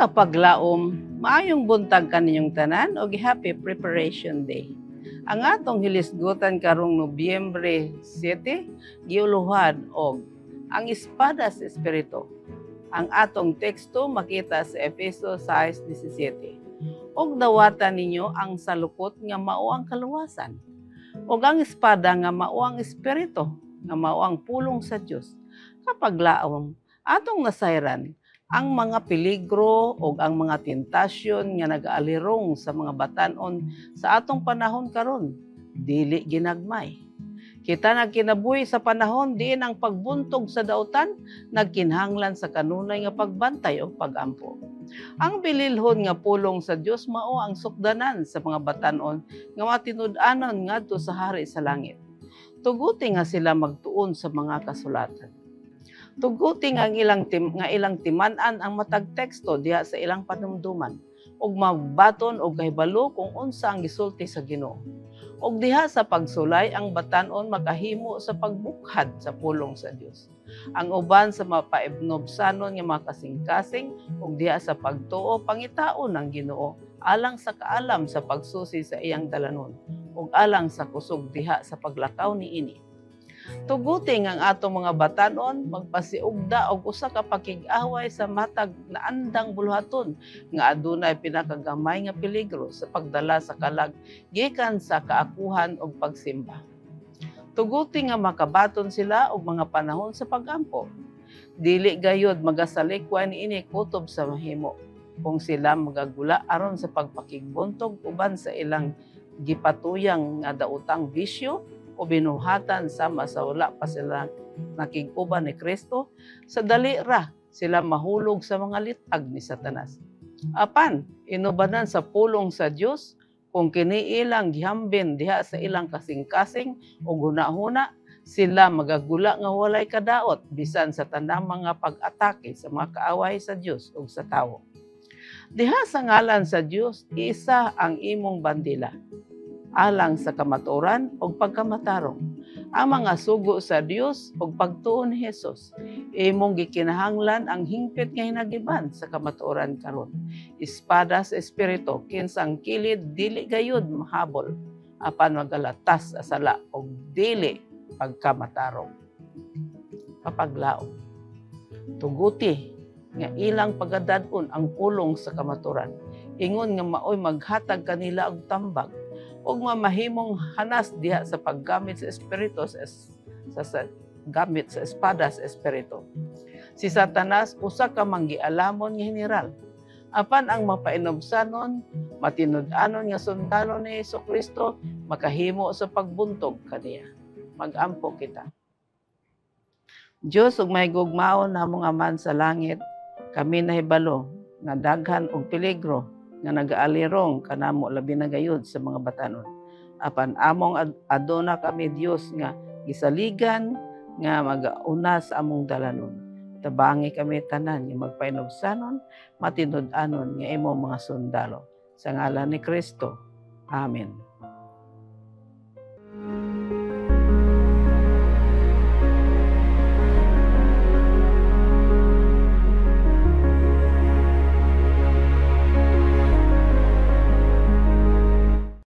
kapaglaom, maayong buntag kaninyong tanan og happy preparation day. Ang atong hilisgutan karong Nobyembre 7 giuluhan og ang espada sa espiritu. Ang atong teksto makita sa Efeso 6:17. Og dawatan ninyo ang salukot nga mao ang kaluwasan. Og ang espada nga mao ang espiritu, nga mao ang pulong sa Dios. Kapaglaom, atong nasayran ang mga peligro o ang mga tentasyon nga nag-aalirong sa mga batanon sa atong panahon karon, dili ginagmay. Kita nagkinabuhi sa panahon diin ang pagbuntog sa dautan nagkinhanglan sa kanunay nga pagbantay o pagampo. Ang bililhon nga pulong sa Dios mao ang sukdanan sa mga batanon nga matinud-anon ngadto sa hari sa langit. Tuguti nga sila magtuon sa mga kasulatan. Tuguti nga ilang timan-an ang matag teksto diha sa ilang panumduman ug magbaton og kahibalo kung unsa ang gisulti sa Ginoo. Ug diha sa pagsulay ang batan-on makahimo sa pagbukhad sa pulong sa Dios. Ang uban sa mapaibnobsanon nga makasing-kasing ug diha sa pagtuo pangitaon ng Ginoo alang sa kaalam sa pagsusi sa iyang dalanon ug alang sa kusog diha sa paglakaw niini. Tuguti ang atong mga batanon magpasiugda og usa ka pakig-away sa matag naandang buluhaton nga adunay pinakagamay nga peligro sa pagdala sa kalag gikan sa kaakuhan og pagsimba. Tuguti nga makabaton sila og mga panahon sa pagampo. Dili gayud magasalikwa niini kutob sa mahimo kung sila magagula aron sa pagpakigbuntog uban sa ilang gipatuyang nga daotang bisyo o binuhatan sama sa wala pa sila nakig-uban ni Kristo, sa dali ra sila mahulog sa mga litag ni Satanas. Apan, inubanan sa pulong sa Dios kung kini ilang gihambin diha sa ilang kasing-kasing o hunahuna, sila magagula nga walay kadaot bisan sa tanang mga pag-atake sa mga kaaway sa Dios ug sa tawo. Diha sa ngalan sa Dios, isa ang imong bandila alang sa kamatuoran o pagkamatarong. Ang mga sugo sa Dios o pagtuon ni Jesus, imong gikinahanglan ang hingpit nga hinagiban sa kamatuoran karon. Espada sa espiritu, kinsang kilid dili gayud mahabol, apan magalatas sa sala o dili pagkamatarong. Kapaglaom, tuguti nga ilang pagadadon ang pulong sa kamatuoran. Ingon nga maoy maghatag kanila og tambag ug mamahimong hanas diha sa paggamit sa espiritu sa gamit sa espada sa espiritu. Si Satanas usa ka manggialamon nga general. Apan ang mapainobsanon, matinud-anon nga sundalo ni Jesucristo makahimo sa pagbuntog kaniya. Magampo kita. Dios ug may gugmaon namong Aman sa langit, kami nahibalo nga daghan og peligro nga nag-aalirong kanamo labi na gayud sa mga batanon. Apan among aduna kami Dios nga gisaligan nga magauna sa among dalanon. Tabangi kami tanan nga magpainobsanon, matinud-anon nga imong mga sundalo. Sa ngalan ni Kristo. Amen.